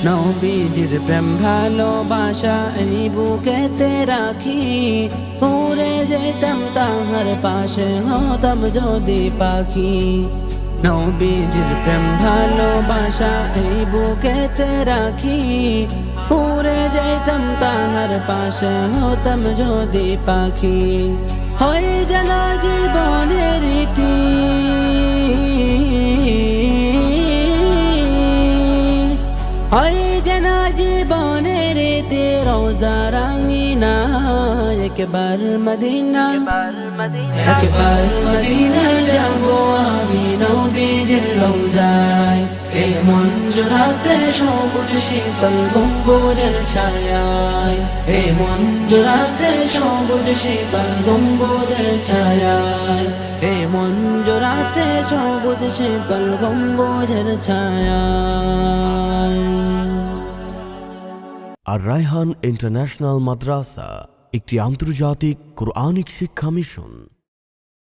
নবীজির প্রেম ভালোবাসা এই বুকেতে রাখি, উড়ে যেতাম তাহার পাশে হতাম যদি পাখি। নবীজির প্রেম ভালোবাসা এই বুকেতে রাখি, উড়ে যেতাম তাহার পাশে হতাম যদি পাখি। হয়ে যেন জীবনের রীতি, হয় যেন জীবনের রীতি, রোজা রাঙিনা একবার মদিনা, একবার মদিনা যাবো আমি নবীজির রোজায়। এই মন জোড়াতে সবুজ শীতল গম্বুজের ছায়ায়, এই মন জোড়াতে সবুজ শীতল গম্বুজের ছায়ায়, এই মন জোড়াতে সবুজ শীতল গম্বুজের ছায়ায়। আর রায়হান ইন্টারন্যাশনাল মাদ্রাসা একটি আন্তর্জাতিক কোরআনিক শিক্ষা মিশন।